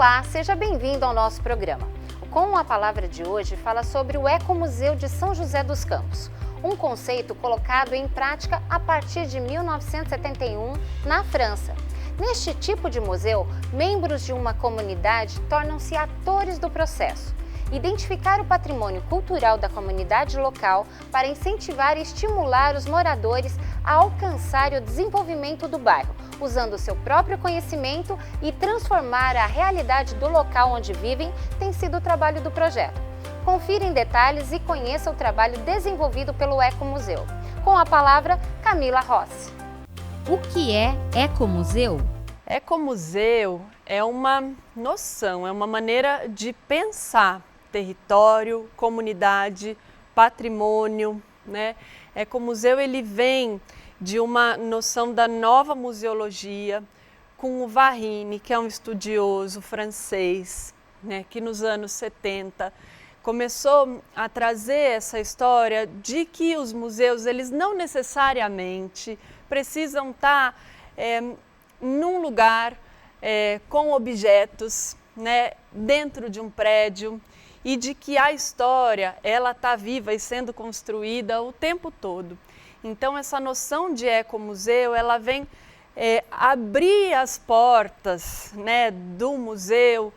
Olá, seja bem-vindo ao nosso programa. Com a palavra de hoje fala sobre o Ecomuseu de São José dos Campos, um conceito colocado em prática a partir de 1971 na França. Neste tipo de museu, membros de uma comunidade tornam-se atores do processo. Identificar o patrimônio cultural da comunidade local para incentivar e estimular os moradores a alcançar o desenvolvimento do bairro, usando o seu próprio conhecimento e transformar a realidade do local onde vivem, tem sido o trabalho do projeto. Confira em detalhes e conheça o trabalho desenvolvido pelo Ecomuseu. Com a palavra, Camila Rossi. O que é Ecomuseu? Ecomuseu é uma noção, é uma maneira de pensar território, comunidade, patrimônio, né? Ecomuseu ele vem de uma noção da nova museologia com o Varrine, que é um estudioso francês, né, que nos anos 70 começou a trazer essa história de que os museus eles não necessariamente precisam estar num lugar com objetos, né, dentro de um prédio, e de que a história ela está viva e sendo construída o tempo todo. Então essa noção de ecomuseu ela vem abrir as portas, né, do museu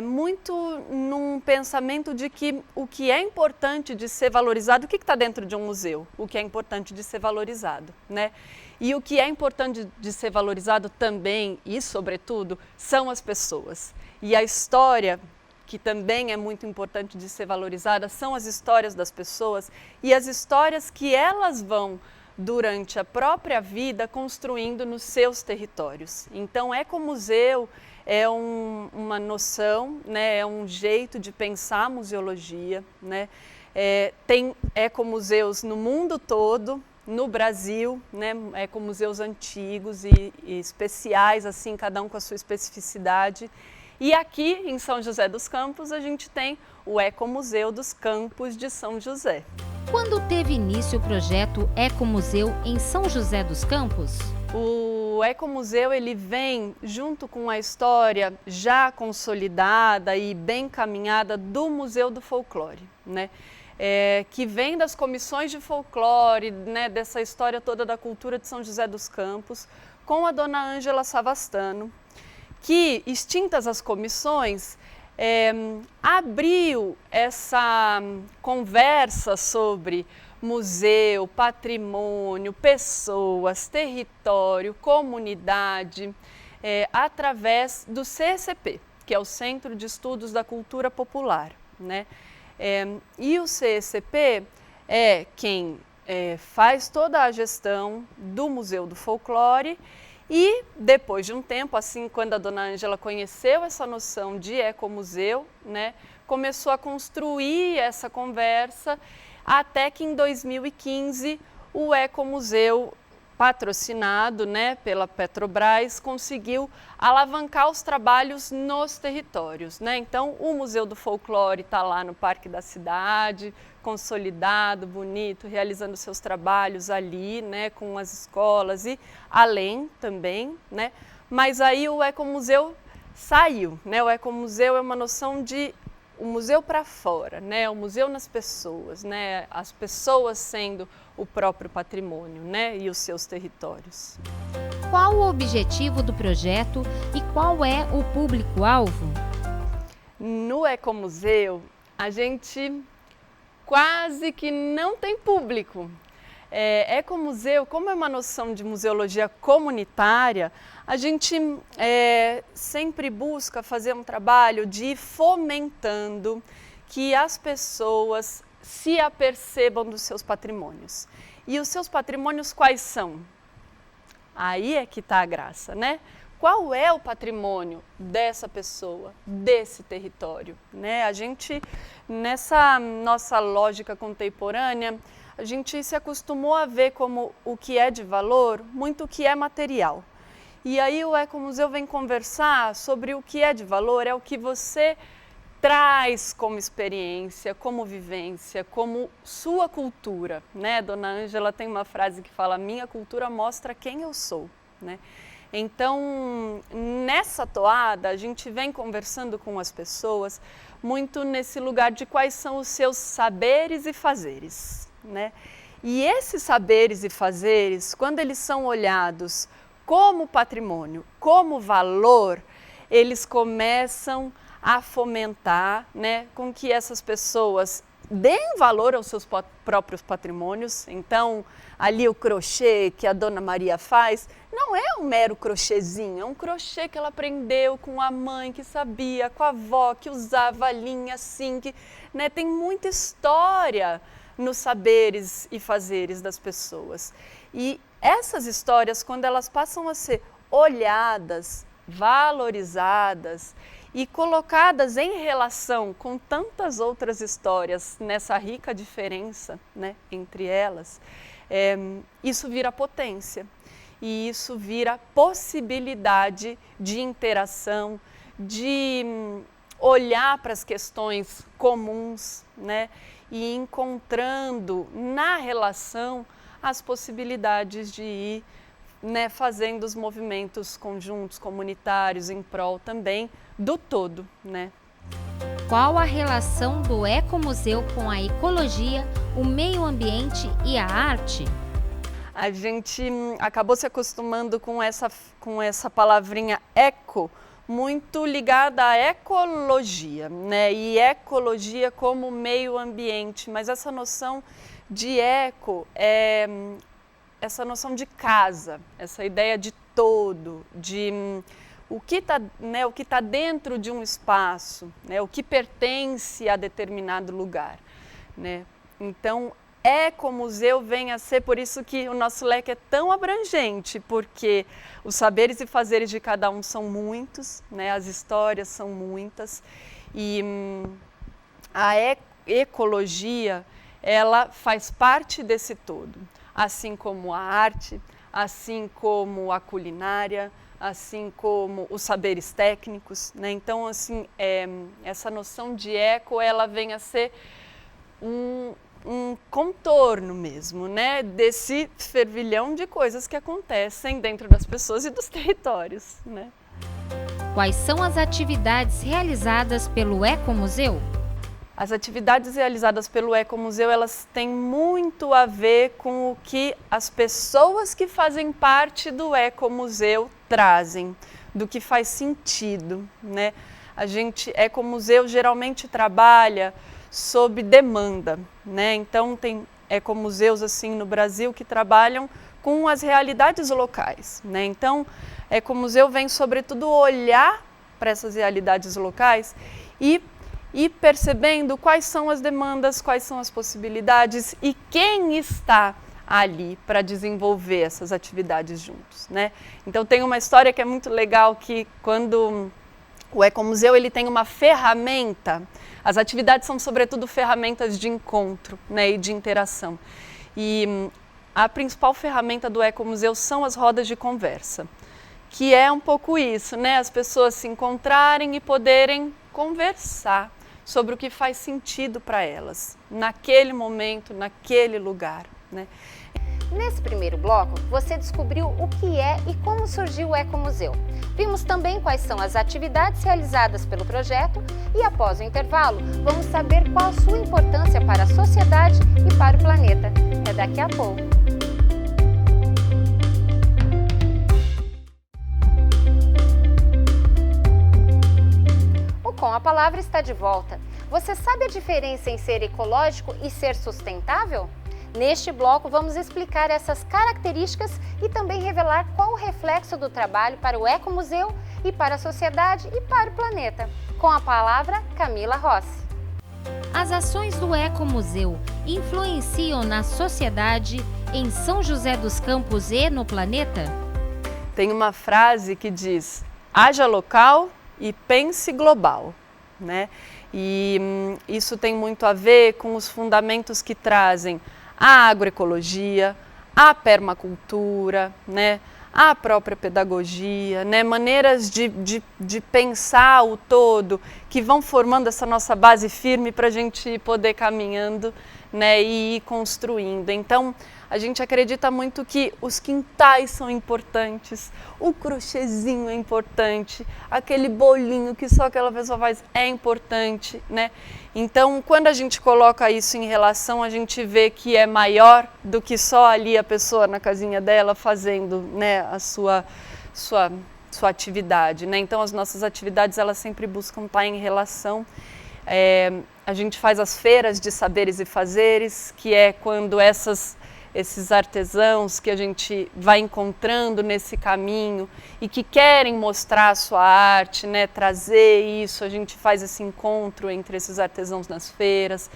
muito num pensamento de que o que é importante de ser valorizado, o que está dentro de um museu? O que é importante de ser valorizado, né? E o que é importante de ser valorizado também e sobretudo são as pessoas. E a história que também é muito importante de ser valorizada, são as histórias das pessoas e as histórias que elas vão, durante a própria vida, construindo nos seus territórios. Então, ecomuseu é uma noção, né, é um jeito de pensar a museologia, né? Tem ecomuseus no mundo todo, no Brasil, né, ecomuseus antigos e especiais, assim, cada um com a sua especificidade. E aqui em São José dos Campos a gente tem o Ecomuseu dos Campos de São José. Quando teve início o projeto Ecomuseu em São José dos Campos? O Ecomuseu ele vem junto com a história já consolidada e bem caminhada do Museu do Folclore, né? Que vem das comissões de folclore, né, dessa história toda da cultura de São José dos Campos, com a dona Ângela Savastano, que, extintas as comissões, abriu essa conversa sobre museu, patrimônio, pessoas, território, comunidade, através do CECP, que é o Centro de Estudos da Cultura Popular, né? E o CECP é quem faz toda a gestão do Museu do Folclore. E depois de um tempo, assim, quando a dona Ângela conheceu essa noção de ecomuseu, né, começou a construir essa conversa, até que em 2015 o Ecomuseu, patrocinado, né, pela Petrobras, conseguiu alavancar os trabalhos nos territórios, né? Então o Museu do Folclore está lá no Parque da Cidade, consolidado, bonito, realizando seus trabalhos ali, né, com as escolas e além também, né? Mas aí o Ecomuseu saiu, né? O Ecomuseu é uma noção de o museu para fora, né? O museu nas pessoas, né? As pessoas sendo o próprio patrimônio, né? E os seus territórios. Qual o objetivo do projeto e qual é o público-alvo? No Ecomuseu, a gente quase que não tem público. Ecomuseu, como é uma noção de museologia comunitária, a gente sempre busca fazer um trabalho de ir fomentando que as pessoas se apercebam dos seus patrimônios. E os seus patrimônios quais são? Aí é que está a graça, né? Qual é o patrimônio dessa pessoa, desse território, né? A gente, nessa nossa lógica contemporânea, a gente se acostumou a ver como o que é de valor, muito o que é material. E aí o Ecomuseu vem conversar sobre o que é de valor, é o que você traz como experiência, como vivência, como sua cultura, né? Dona Ângela tem uma frase que fala: minha cultura mostra quem eu sou, né? Então, nessa toada, a gente vem conversando com as pessoas muito nesse lugar de quais são os seus saberes e fazeres, né? E esses saberes e fazeres, quando eles são olhados como patrimônio, como valor, eles começam a fomentar, né, com que essas pessoas deem valor aos seus próprios patrimônios. Então, ali o crochê que a Dona Maria faz, não é um mero crochêzinho, é um crochê que ela aprendeu com a mãe, que sabia, com a avó, que usava a linha assim, que, né, tem muita história nos saberes e fazeres das pessoas. E essas histórias, quando elas passam a ser olhadas, valorizadas e colocadas em relação com tantas outras histórias, nessa rica diferença, né, entre elas, isso vira potência e isso vira possibilidade de interação, de olhar para as questões comuns, né, e encontrando na relação as possibilidades de ir, né, fazendo os movimentos conjuntos, comunitários, em prol também do todo, né? Qual a relação do ecomuseu com a ecologia, o meio ambiente e a arte? A gente acabou se acostumando com essa palavrinha eco, muito ligada à ecologia, né? E ecologia como meio ambiente, mas essa noção de eco é essa noção de casa, essa ideia de todo, de o que está dentro de um espaço, né, o que pertence a determinado lugar, né? Então, ecomuseu vem a ser, por isso que o nosso leque é tão abrangente, porque os saberes e fazeres de cada um são muitos, né, as histórias são muitas, e a ecologia, ela faz parte desse todo. Assim como a arte, assim como a culinária, assim como os saberes técnicos, né? Então, assim, essa noção de eco, ela vem a ser um contorno mesmo, né? Desse fervilhão de coisas que acontecem dentro das pessoas e dos territórios, né? Quais são as atividades realizadas pelo Ecomuseu? As atividades realizadas pelo Ecomuseu, elas têm muito a ver com o que as pessoas que fazem parte do Ecomuseu trazem, do que faz sentido, né? Ecomuseu geralmente trabalha sob demanda, né? Então tem ecomuseus assim no Brasil que trabalham com as realidades locais, né? Então, Ecomuseu vem sobretudo olhar para essas realidades locais e percebendo quais são as demandas, quais são as possibilidades e quem está ali para desenvolver essas atividades juntos, né? Então tem uma história que é muito legal, que quando o Ecomuseu ele tem uma ferramenta, as atividades são sobretudo ferramentas de encontro, né, e de interação. E a principal ferramenta do Ecomuseu são as rodas de conversa, que é um pouco isso, né? As pessoas se encontrarem e poderem conversar sobre o que faz sentido para elas, naquele momento, naquele lugar, né? Nesse primeiro bloco, você descobriu o que é e como surgiu o Ecomuseu. Vimos também quais são as atividades realizadas pelo projeto e, após o intervalo, vamos saber qual a sua importância para a sociedade e para o planeta. É daqui a pouco. Com a Palavra está de volta. Você sabe a diferença em ser ecológico e ser sustentável? Neste bloco vamos explicar essas características e também revelar qual o reflexo do trabalho para o Ecomuseu e para a sociedade e para o planeta. Com a palavra, Camila Rossi. As ações do Ecomuseu influenciam na sociedade, em São José dos Campos e no planeta? Tem uma frase que diz: haja local e pense global, né? E isso tem muito a ver com os fundamentos que trazem a agroecologia, a permacultura, né? A própria pedagogia, né? Maneiras de pensar o todo que vão formando essa nossa base firme para a gente poder caminhando, né? E ir construindo. Então, A gente acredita muito que os quintais são importantes, o crochêzinho é importante, aquele bolinho que só aquela pessoa faz é importante, né? Então, quando a gente coloca isso em relação, a gente vê que é maior do que só ali a pessoa na casinha dela fazendo, né, a sua atividade, né? Então, as nossas atividades, elas sempre buscam estar em relação. A gente faz as feiras de saberes e fazeres, que é quando esses artesãos que a gente vai encontrando nesse caminho e que querem mostrar a sua arte, né, trazer isso, a gente faz esse encontro entre esses artesãos nas feiras.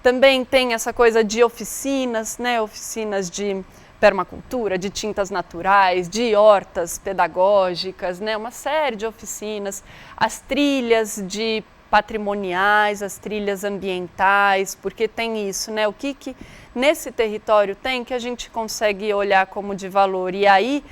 Também tem essa coisa de oficinas, né, oficinas de permacultura, de tintas naturais, de hortas pedagógicas, né, uma série de oficinas, as trilhas de patrimoniais, as trilhas ambientais, porque tem isso, né? O que nesse território tem que a gente consegue olhar como de valor, e aí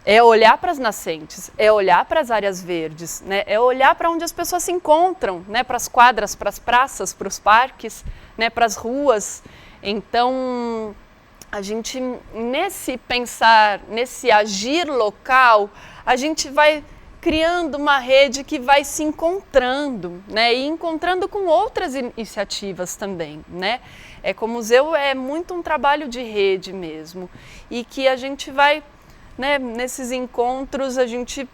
é olhar para as nascentes, é olhar para as áreas verdes, né? É olhar para onde as pessoas se encontram, né? Para as quadras, para as praças, para os parques, né? Para as ruas. Então, a gente, nesse pensar, nesse agir local, a gente vai criando uma rede que vai se encontrando, né, e encontrando com outras iniciativas também, né. Ecomuseu é muito um trabalho de rede mesmo, e que a gente vai, né, nesses encontros a gente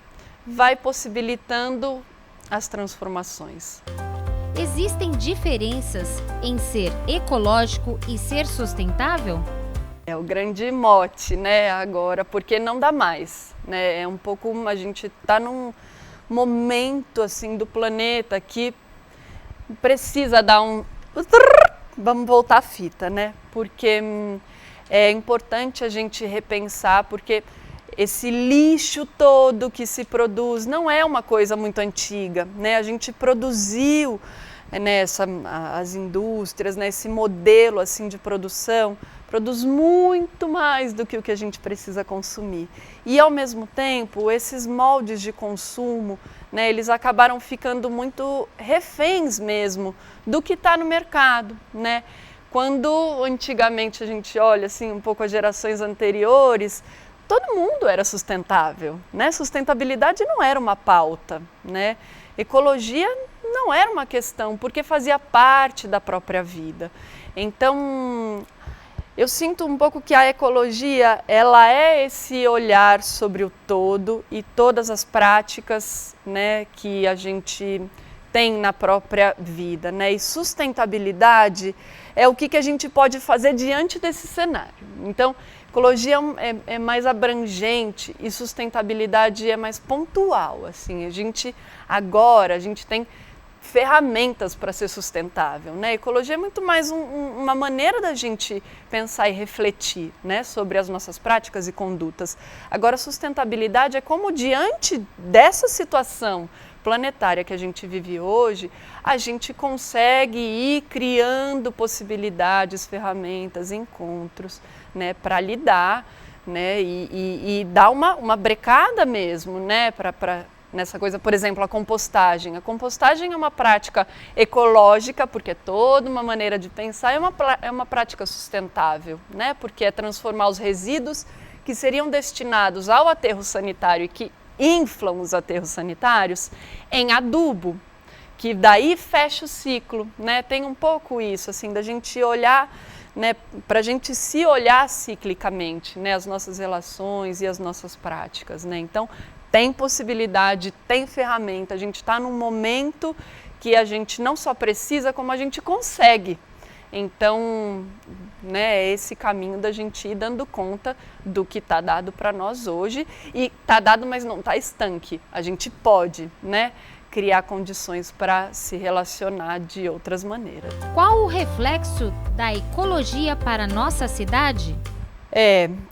vai possibilitando as transformações. Existem diferenças em ser ecológico e ser sustentável? É o grande mote, né, agora, porque não dá mais, né, é um pouco, a gente está num momento, assim, do planeta que precisa dar vamos voltar à fita, né, porque é importante a gente repensar, porque esse lixo todo que se produz não é uma coisa muito antiga, né, a gente produziu, né, as indústrias, né, esse modelo, assim, de produção, produz muito mais do que o que a gente precisa consumir. E, ao mesmo tempo, esses moldes de consumo, né, eles acabaram ficando muito reféns mesmo do que está no mercado, né? Quando antigamente a gente olha assim, um pouco as gerações anteriores, todo mundo era sustentável, né? Sustentabilidade não era uma pauta, né? Ecologia não era uma questão, porque fazia parte da própria vida. Então, eu sinto um pouco que a ecologia, ela é esse olhar sobre o todo e todas as práticas, né, que a gente tem na própria vida, né? E sustentabilidade é o que a gente pode fazer diante desse cenário. Então, ecologia é mais abrangente e sustentabilidade é mais pontual, assim. A gente tem ferramentas para ser sustentável, né? Ecologia é muito mais uma maneira da gente pensar e refletir, né, sobre as nossas práticas e condutas. Agora, sustentabilidade é como, diante dessa situação planetária que a gente vive hoje, a gente consegue ir criando possibilidades, ferramentas, encontros, né, para lidar, né, e dar uma brecada mesmo, né, nessa coisa, por exemplo, a compostagem. A compostagem é uma prática ecológica, porque é toda uma maneira de pensar, é uma prática sustentável, né? Porque é transformar os resíduos que seriam destinados ao aterro sanitário e que inflam os aterros sanitários em adubo, que daí fecha o ciclo, né? Tem um pouco isso, assim, da gente olhar, né, para a gente se olhar ciclicamente, né, as nossas relações e as nossas práticas, né? Então, tem possibilidade, tem ferramenta, a gente está num momento que a gente não só precisa, como a gente consegue. Então, né, é esse caminho da gente ir dando conta do que está dado para nós hoje, e está dado, mas não está estanque. A gente pode, né, criar condições para se relacionar de outras maneiras. Qual o reflexo da ecologia para a nossa cidade?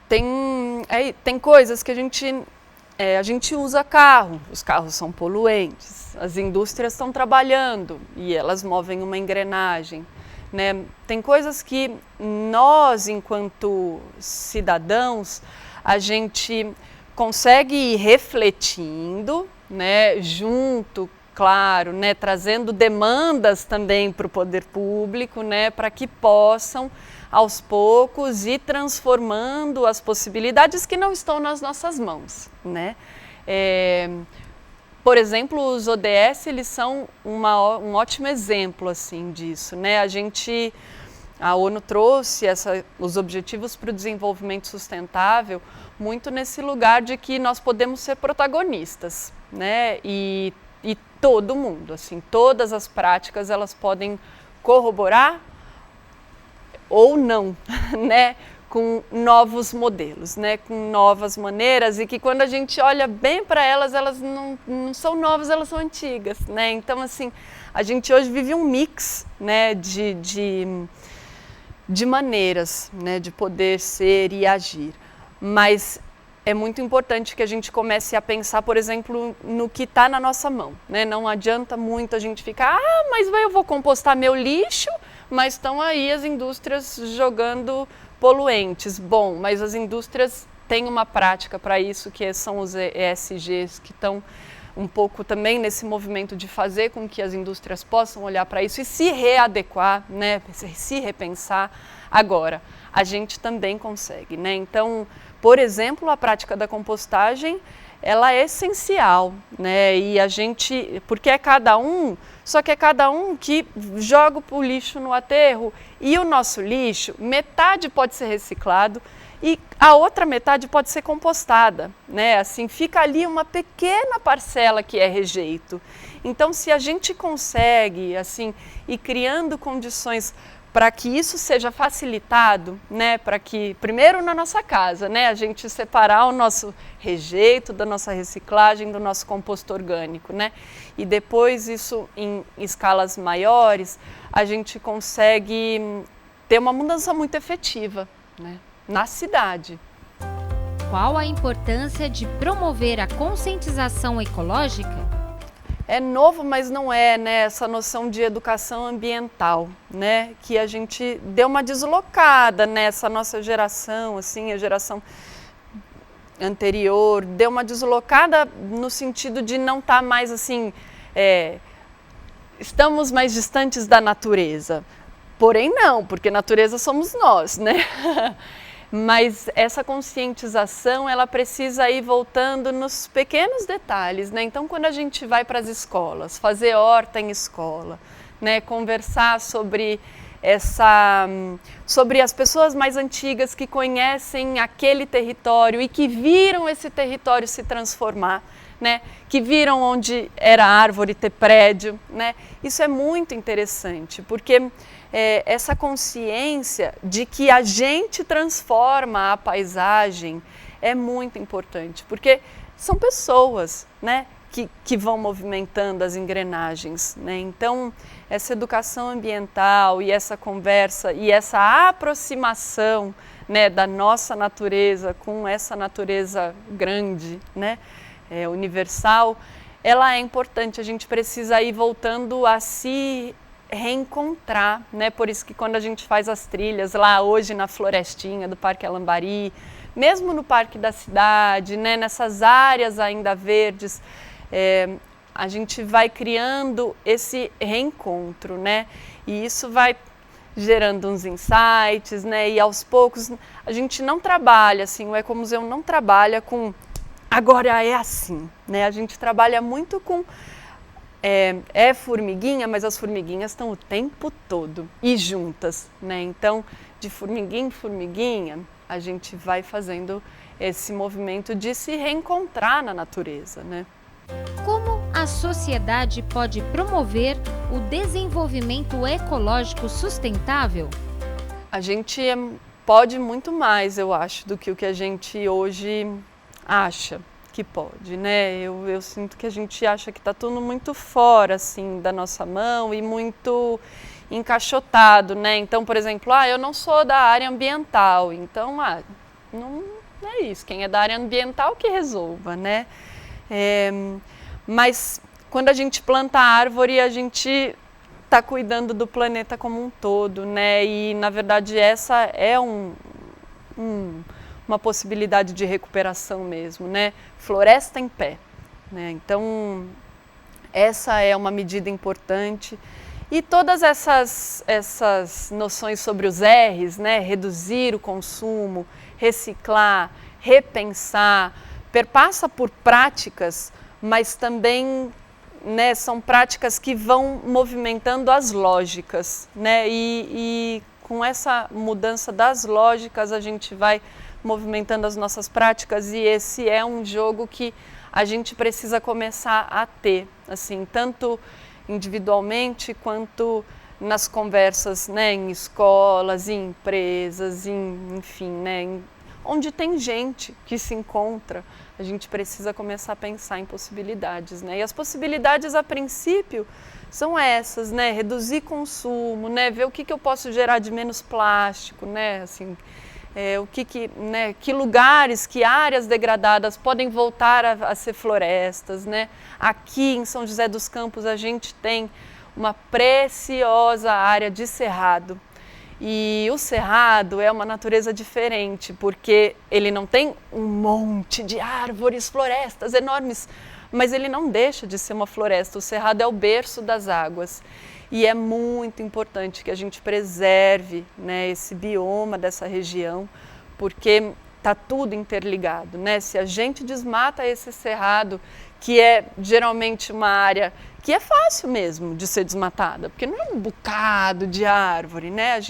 Tem coisas que a gente usa carro, os carros são poluentes, as indústrias estão trabalhando e elas movem uma engrenagem, né? Tem coisas que nós, enquanto cidadãos, a gente consegue ir refletindo, né, junto, claro, né, trazendo demandas também para o poder público, né, para que possam aos poucos ir transformando as possibilidades que não estão nas nossas mãos, né? Por exemplo, os ODS, eles são um ótimo exemplo assim, disso, né? A ONU trouxe os Objetivos para o Desenvolvimento Sustentável muito nesse lugar de que nós podemos ser protagonistas, né? E todo mundo, assim, todas as práticas, elas podem corroborar ou não, né? Com novos modelos, né? Com novas maneiras, e que quando a gente olha bem para elas, elas não são novas, elas são antigas, né? Então, assim, a gente hoje vive um mix, né? De maneiras, né? De poder ser e agir, mas é muito importante que a gente comece a pensar, por exemplo, no que está na nossa mão, né? Não adianta muito a gente ficar, mas eu vou compostar meu lixo, mas estão aí as indústrias jogando poluentes. Bom, mas as indústrias têm uma prática para isso, que são os ESGs, que estão um pouco também nesse movimento de fazer com que as indústrias possam olhar para isso e se readequar, né? Se repensar. Agora, a gente também consegue, né? Então, por exemplo, a prática da compostagem, ela é essencial, né? E porque é cada um, só que é cada um que joga o lixo no aterro, e o nosso lixo, metade pode ser reciclado e a outra metade pode ser compostada, né? Assim, fica ali uma pequena parcela que é rejeito. Então, se a gente consegue, assim, ir criando condições para que isso seja facilitado, né, para que, primeiro na nossa casa, né, a gente separar o nosso rejeito da nossa reciclagem, do nosso composto orgânico, né, e depois isso em escalas maiores, a gente consegue ter uma mudança muito efetiva, né, na cidade. Qual a importância de promover a conscientização ecológica? É novo, mas não é, né, essa noção de educação ambiental, né, que a gente deu uma deslocada nessa nossa geração, assim, a geração anterior, deu uma deslocada no sentido de não estar mais assim, estamos mais distantes da natureza, porém não, porque natureza somos nós, né? Mas essa conscientização, ela precisa ir voltando nos pequenos detalhes, né? Então, quando a gente vai para as escolas, fazer horta em escola, né? Conversar sobre as pessoas mais antigas que conhecem aquele território e que viram esse território se transformar, né? Que viram onde era árvore ter prédio, né? Isso é muito interessante, porque essa consciência de que a gente transforma a paisagem é muito importante, porque são pessoas, né, que vão movimentando as engrenagens, né? Então, essa educação ambiental e essa conversa e essa aproximação, né, da nossa natureza com essa natureza grande, né, universal, ela é importante. A gente precisa ir voltando a se reencontrar, né? Por isso que quando a gente faz as trilhas lá hoje na florestinha do Parque Alambari, mesmo no Parque da Cidade, né? Nessas áreas ainda verdes, a gente vai criando esse reencontro, né? E isso vai gerando uns insights, né? E aos poucos a gente não trabalha assim, o Ecomuseu não trabalha com agora é assim, né? A gente trabalha muito com formiguinha, mas as formiguinhas estão o tempo todo e juntas, né? Então, de formiguinha em formiguinha, a gente vai fazendo esse movimento de se reencontrar na natureza, né? Como a sociedade pode promover o desenvolvimento ecológico sustentável? A gente pode muito mais, eu acho, do que o que a gente hoje acha que pode, né? Eu sinto que a gente acha que está tudo muito fora, assim, da nossa mão e muito encaixotado, né? Então, por exemplo, eu não sou da área ambiental, então, não é isso. Quem é da área ambiental que resolva, né? Mas quando a gente planta árvore, a gente está cuidando do planeta como um todo, né? E, na verdade, essa é uma possibilidade de recuperação mesmo, né? Floresta em pé, né? Então, essa é uma medida importante E todas essas noções sobre os R's, né, reduzir o consumo, reciclar, repensar, perpassa por práticas, mas também, né, são práticas que vão movimentando as lógicas, né, e com essa mudança das lógicas a gente vai movimentando as nossas práticas, e esse é um jogo que a gente precisa começar a ter, assim, tanto individualmente quanto nas conversas, né, em escolas, em empresas, enfim, né, onde tem gente que se encontra, a gente precisa começar a pensar em possibilidades, né? E as possibilidades, a princípio, são essas, né? Reduzir consumo, né? Ver o que eu posso gerar de menos plástico, né? Assim, né? Que lugares, que áreas degradadas podem voltar a ser florestas, né? Aqui em São José dos Campos a gente tem uma preciosa área de cerrado. E o cerrado é uma natureza diferente, porque ele não tem um monte de árvores, florestas enormes, mas ele não deixa de ser uma floresta. O cerrado é o berço das águas. E é muito importante que a gente preserve, né, esse bioma dessa região, porque está tudo interligado, né? Se a gente desmata esse cerrado, que é geralmente uma área que é fácil mesmo de ser desmatada, porque não é um bocado de árvore, né?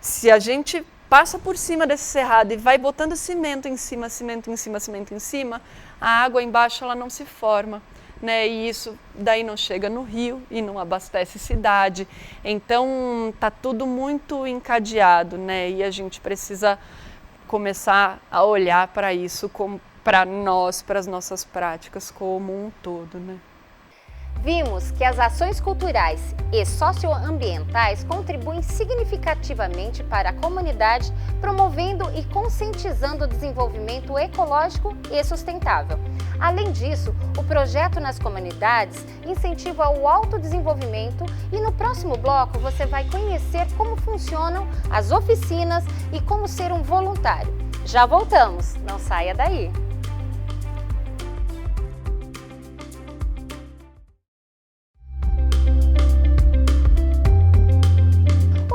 Se a gente passa por cima desse cerrado e vai botando cimento em cima, cimento em cima, cimento em cima, a água embaixo ela não se forma, né? E isso daí não chega no rio e não abastece cidade. Então tá tudo muito encadeado, né? E a gente precisa começar a olhar para isso, para nós, para as nossas práticas como um todo, né? Vimos que as ações culturais e socioambientais contribuem significativamente para a comunidade, promovendo e conscientizando o desenvolvimento ecológico e sustentável. Além disso, o projeto nas comunidades incentiva o autodesenvolvimento e no próximo bloco você vai conhecer como funcionam as oficinas e como ser um voluntário. Já voltamos, não saia daí!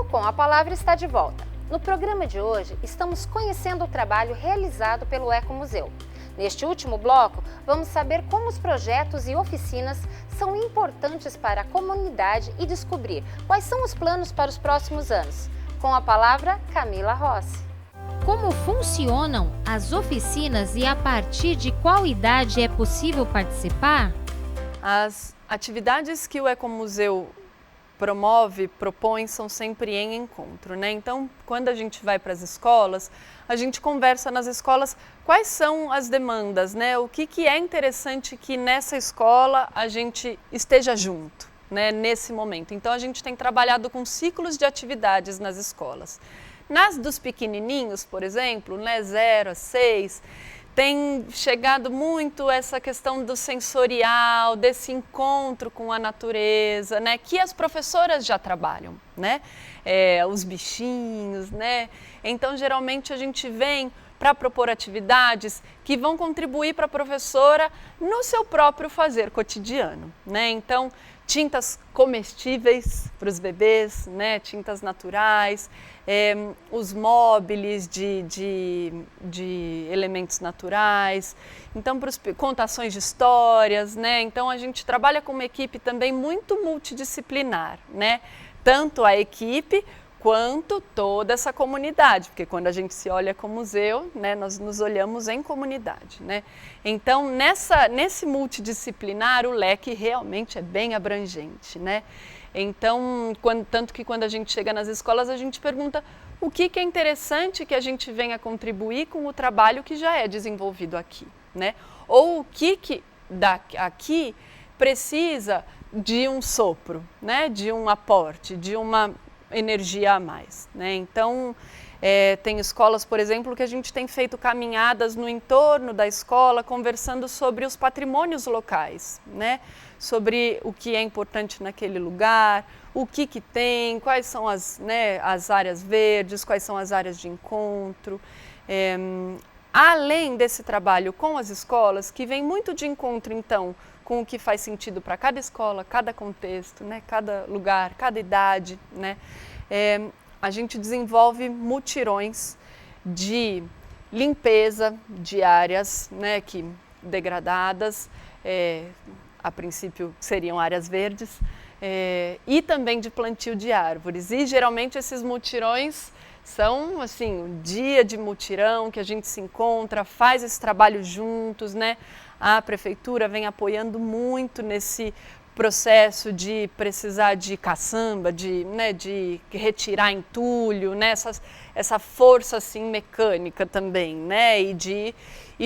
Com a Palavra está de volta. No programa de hoje, estamos conhecendo o trabalho realizado pelo Ecomuseu. Neste último bloco, vamos saber como os projetos e oficinas são importantes para a comunidade e descobrir quais são os planos para os próximos anos. Com a palavra, Camila Rossi. Como funcionam as oficinas e a partir de qual idade é possível participar? As atividades que o Ecomuseu propõe, são sempre em encontro, né? Então, quando a gente vai para as escolas, a gente conversa nas escolas quais são as demandas, né? O que é interessante que nessa escola a gente esteja junto, né? Nesse momento. Então, a gente tem trabalhado com ciclos de atividades nas escolas. Nas dos pequenininhos, por exemplo, né? 0 a 6, tem chegado muito essa questão do sensorial, desse encontro com a natureza, né? Que as professoras já trabalham, né? Os bichinhos, né? Então, geralmente, a gente vem para propor atividades que vão contribuir para a professora no seu próprio fazer cotidiano, né? Então, tintas comestíveis para os bebês, né? Tintas naturais, os móveis de elementos naturais, então contações de histórias, né? Então a gente trabalha com uma equipe também muito multidisciplinar, né? Tanto a equipe quanto toda essa comunidade, porque quando a gente se olha como museu, né, nós nos olhamos em comunidade, né? Então, nesse multidisciplinar, o leque realmente é bem abrangente, né? Então, tanto que quando a gente chega nas escolas, a gente pergunta o que é interessante que a gente venha contribuir com o trabalho que já é desenvolvido aqui, né? Ou o que aqui precisa de um sopro, né? De um aporte, de uma energia a mais, né? Então, tem escolas, por exemplo, que a gente tem feito caminhadas no entorno da escola, conversando sobre os patrimônios locais, né? Sobre o que é importante naquele lugar, o que tem, quais são as áreas verdes, quais são as áreas de encontro. além desse trabalho com as escolas, que vem muito de encontro, então, com o que faz sentido para cada escola, cada contexto, né, cada lugar, cada idade, né, a gente desenvolve mutirões de limpeza de áreas, né, degradadas, a princípio seriam áreas verdes, e também de plantio de árvores. E geralmente esses mutirões são assim, um dia de mutirão que a gente se encontra, faz esse trabalho juntos, né? A prefeitura vem apoiando muito nesse processo de precisar de caçamba, de retirar entulho, né? Essa força assim mecânica também, né? E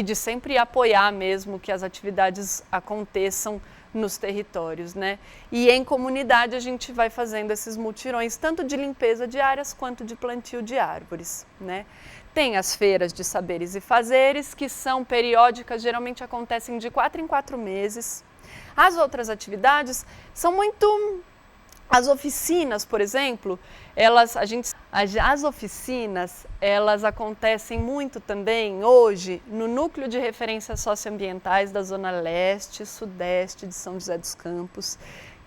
de sempre apoiar mesmo que as atividades aconteçam nos territórios, né? E em comunidade a gente vai fazendo esses mutirões, tanto de limpeza de áreas quanto de plantio de árvores, né? Tem as feiras de saberes e fazeres, que são periódicas, geralmente acontecem de 4 em 4 meses. As outras atividades são muito... As oficinas, por exemplo, as oficinas, elas acontecem muito também hoje no Núcleo de Referências Socioambientais da Zona Leste e Sudeste de São José dos Campos,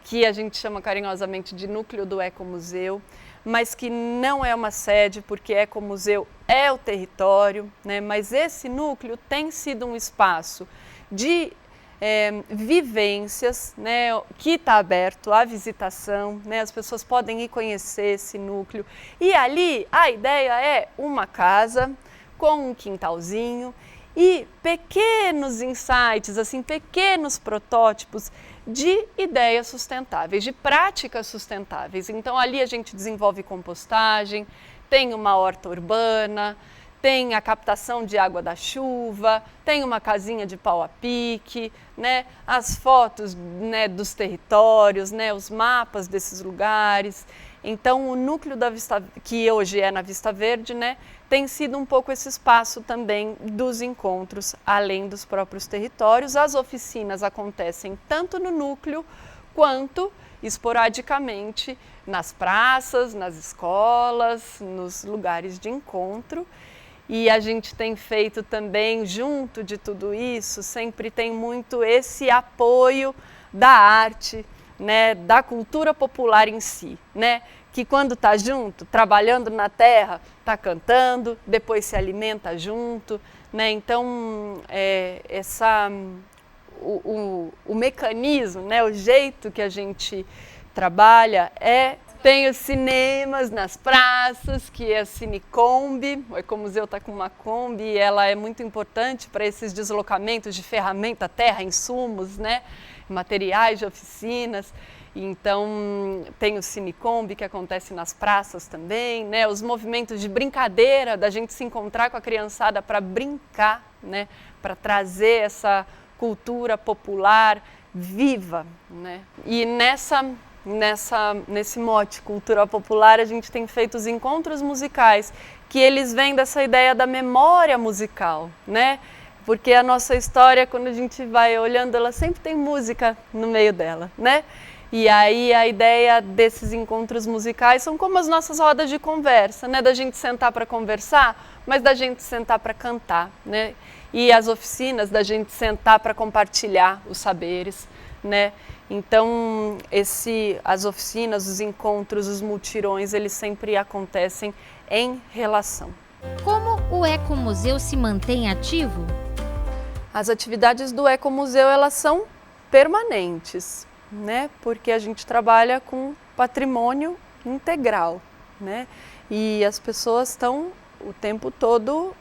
que a gente chama carinhosamente de Núcleo do Ecomuseu, mas que não é uma sede, porque Ecomuseu é o território, né? Mas esse núcleo tem sido um espaço de vivências, né, que está aberto à visitação, né, as pessoas podem ir conhecer esse núcleo. E ali a ideia é uma casa com um quintalzinho e pequenos insights, assim, pequenos protótipos de ideias sustentáveis, de práticas sustentáveis. Então ali a gente desenvolve compostagem, tem uma horta urbana, tem a captação de água da chuva, tem uma casinha de pau a pique, né, as fotos, né, dos territórios, né, os mapas desses lugares. Então o núcleo da Vista, que hoje é na Vista Verde, né, tem sido um pouco esse espaço também dos encontros, além dos próprios territórios. As oficinas acontecem tanto no núcleo quanto esporadicamente nas praças, nas escolas, nos lugares de encontro. E a gente tem feito também, junto de tudo isso, sempre tem muito esse apoio da arte, né, da cultura popular em si, né, que quando está junto, trabalhando na terra, está cantando, depois se alimenta junto, né, então o mecanismo, né, o jeito que a gente trabalha tem os cinemas nas praças, que é a Cinecombi. O Ecomuseu está com uma Kombi e ela é muito importante para esses deslocamentos de ferramenta, terra, insumos, né? Materiais de oficinas. Então tem o Cinecombi, que acontece nas praças também, né? Os movimentos de brincadeira, da gente se encontrar com a criançada para brincar, né? Para trazer essa cultura popular viva, né? E nesse mote cultura popular, a gente tem feito os encontros musicais, que eles vêm dessa ideia da memória musical, né? Porque a nossa história, quando a gente vai olhando, ela sempre tem música no meio dela, né? E aí a ideia desses encontros musicais são como as nossas rodas de conversa, né? Da gente sentar para conversar, mas da gente sentar para cantar, né? E as oficinas, da gente sentar para compartilhar os saberes, né? Então, as oficinas, os encontros, os mutirões, eles sempre acontecem em relação. Como o Ecomuseu se mantém ativo? As atividades do Ecomuseu, elas são permanentes, né? Porque a gente trabalha com patrimônio integral, né? E as pessoas estão o tempo todo...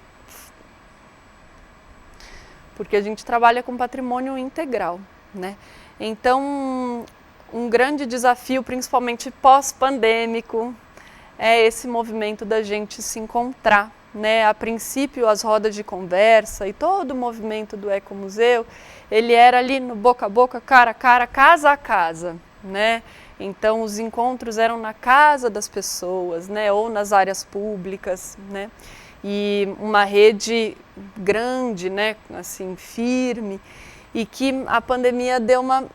Porque a gente trabalha com patrimônio integral, né? Então, um grande desafio, principalmente pós-pandêmico, é esse movimento da gente se encontrar, né? A princípio, as rodas de conversa e todo o movimento do Ecomuseu, ele era ali no boca a boca, cara a cara, casa a casa, né? Então, os encontros eram na casa das pessoas, né? Ou nas áreas públicas, né? E uma rede grande, né? Assim, firme, e que a pandemia deu uma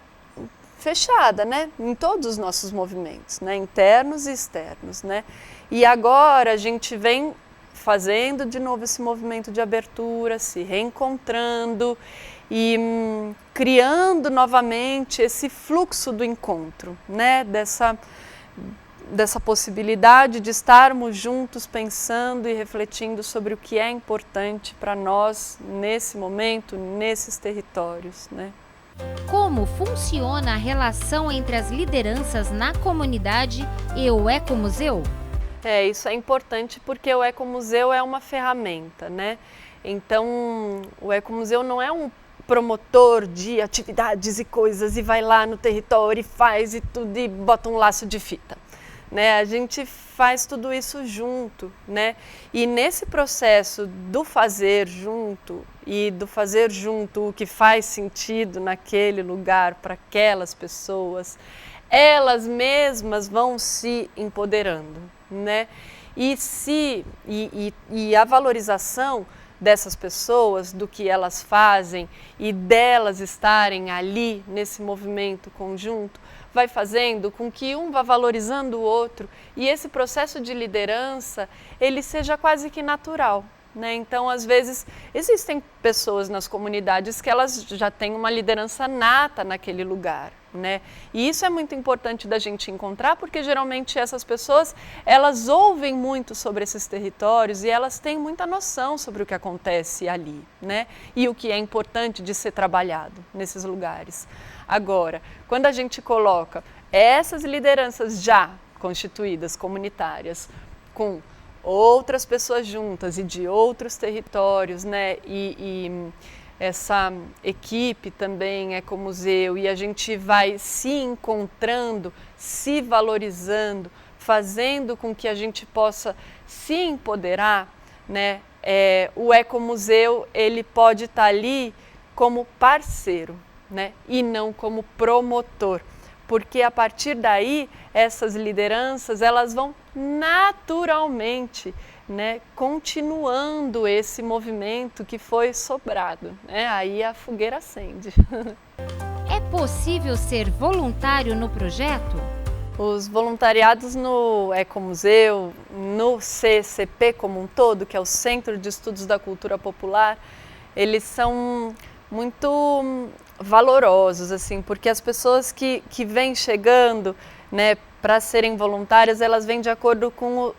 fechada, né, em todos os nossos movimentos, né, internos e externos, né, e agora a gente vem fazendo de novo esse movimento de abertura, se reencontrando e criando novamente esse fluxo do encontro, né? Dessa possibilidade de estarmos juntos pensando e refletindo sobre o que é importante para nós nesse momento, nesses territórios, né? Como funciona a relação entre as lideranças na comunidade e o Ecomuseu? Isso é importante porque o Ecomuseu é uma ferramenta, né? Então, o Ecomuseu não é um promotor de atividades e coisas e vai lá no território e faz e tudo e bota um laço de fita, né? A gente faz tudo isso junto, né? E nesse processo do fazer junto e do fazer junto o que faz sentido naquele lugar para aquelas pessoas, elas mesmas vão se empoderando, né? E a valorização dessas pessoas, do que elas fazem e delas estarem ali nesse movimento conjunto, vai fazendo com que um vá valorizando o outro e esse processo de liderança, ele seja quase que natural, né? Então, às vezes, existem pessoas nas comunidades que elas já têm uma liderança nata naquele lugar, né? E isso é muito importante da gente encontrar, porque geralmente essas pessoas, elas ouvem muito sobre esses territórios e elas têm muita noção sobre o que acontece ali, né? E o que é importante de ser trabalhado nesses lugares. Agora, quando a gente coloca essas lideranças já constituídas, comunitárias, com outras pessoas juntas e de outros territórios, né? E essa equipe também Ecomuseu, e a gente vai se encontrando, se valorizando, fazendo com que a gente possa se empoderar, né? O Ecomuseu, ele pode estar ali como parceiro, né? E não como promotor, porque a partir daí essas lideranças, elas vão naturalmente, né, continuando esse movimento que foi sobrado, né? Aí a fogueira acende. É possível ser voluntário no projeto? Os voluntariados no Ecomuseu, no CCP como um todo, que é o Centro de Estudos da Cultura Popular, eles são muito valorosos, assim, porque as pessoas que vêm chegando, né, para serem voluntárias, elas vêm de acordo com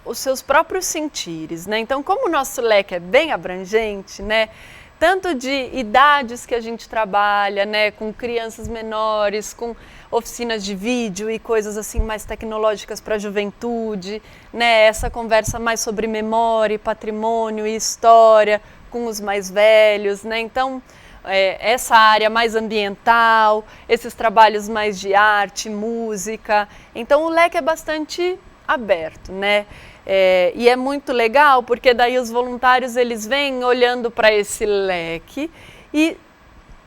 os seus próprios sentires, né? Então, como o nosso leque é bem abrangente, né, tanto de idades que a gente trabalha, né, com crianças menores, com oficinas de vídeo e coisas assim mais tecnológicas para a juventude, né, essa conversa mais sobre memória, patrimônio e história com os mais velhos, né? Então, essa área mais ambiental, esses trabalhos mais de arte, música. Então, o leque é bastante aberto, né? E é muito legal porque daí os voluntários, eles vêm olhando para esse leque e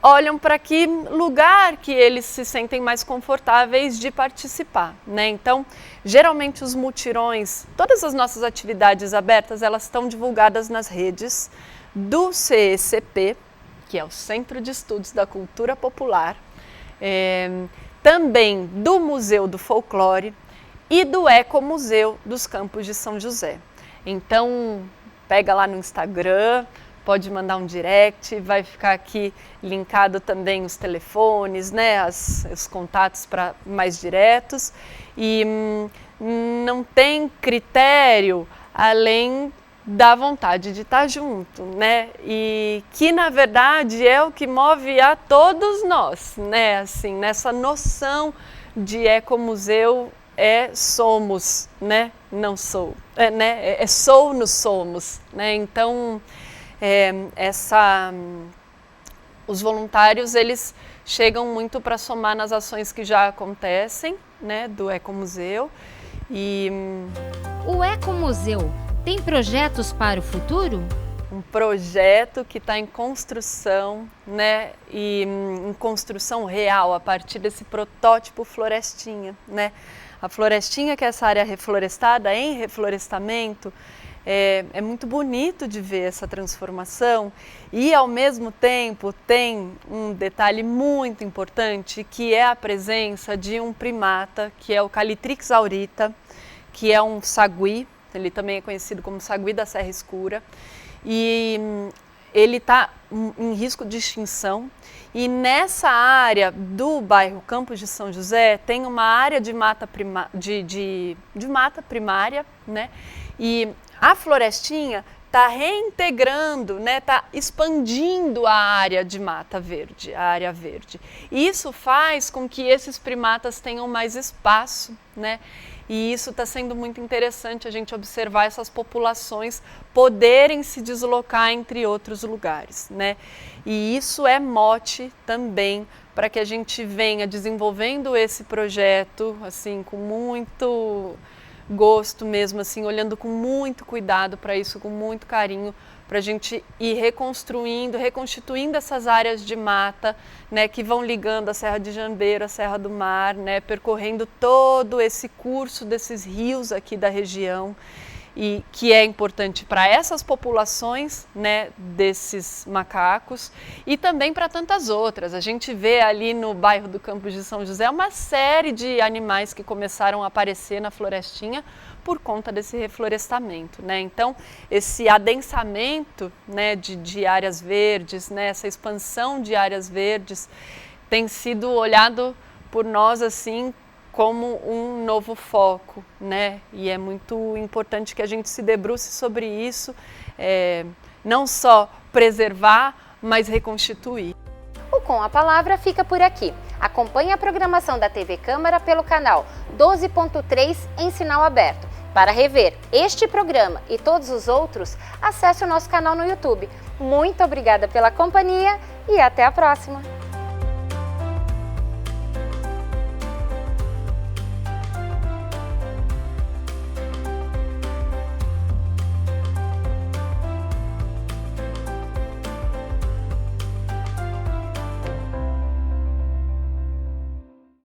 olham para que lugar que eles se sentem mais confortáveis de participar, né? Então, geralmente os mutirões, todas as nossas atividades abertas, elas estão divulgadas nas redes do CECP, que é o Centro de Estudos da Cultura Popular, também do Museu do Folclore e do Ecomuseu dos Campos de São José. Então, pega lá no Instagram, pode mandar um direct, vai ficar aqui linkado também os telefones, né, os contatos para mais diretos, e não tem critério além da vontade de estar junto, né? E que na verdade é o que move a todos nós, né? Assim, nessa noção de Ecomuseu somos, né? Não sou, né? Sou no somos, né? Então, os voluntários, eles chegam muito para somar nas ações que já acontecem, né? Do Ecomuseu. O Ecomuseu tem projetos para o futuro? Um projeto que está em construção, né, e em construção real, a partir desse protótipo Florestinha, né? A Florestinha, que é essa área reflorestada, em reflorestamento, é muito bonito de ver essa transformação e, ao mesmo tempo, tem um detalhe muito importante, que é a presença de um primata, que é o Calitrix aurita, que é um sagui, ele também é conhecido como sagui da Serra Escura, e ele está em risco de extinção. E nessa área do bairro Campos de São José tem uma área de mata, mata primária, né? E a florestinha está reintegrando, né? Está expandindo a área de mata verde, a área verde. E isso faz com que esses primatas tenham mais espaço, né? E isso está sendo muito interessante a gente observar essas populações poderem se deslocar entre outros lugares, né? E isso é mote também para que a gente venha desenvolvendo esse projeto assim com muito gosto mesmo, assim, olhando com muito cuidado para isso, com muito carinho, para a gente ir reconstituindo essas áreas de mata, né, que vão ligando a Serra de Jambeiro, a Serra do Mar, né, percorrendo todo esse curso desses rios aqui da região, e que é importante para essas populações, né, desses macacos e também para tantas outras. A gente vê ali no bairro do Campos de São José uma série de animais que começaram a aparecer na florestinha por conta desse reflorestamento, né? Então, esse adensamento, né, de áreas verdes, né, essa expansão de áreas verdes tem sido olhado por nós assim como um novo foco, né? E é muito importante que a gente se debruce sobre isso, não só preservar, mas reconstituir. O Com a Palavra fica por aqui. Acompanhe a programação da TV Câmara pelo canal 12.3 em sinal aberto. Para rever este programa e todos os outros, acesse o nosso canal no YouTube. Muito obrigada pela companhia e até a próxima!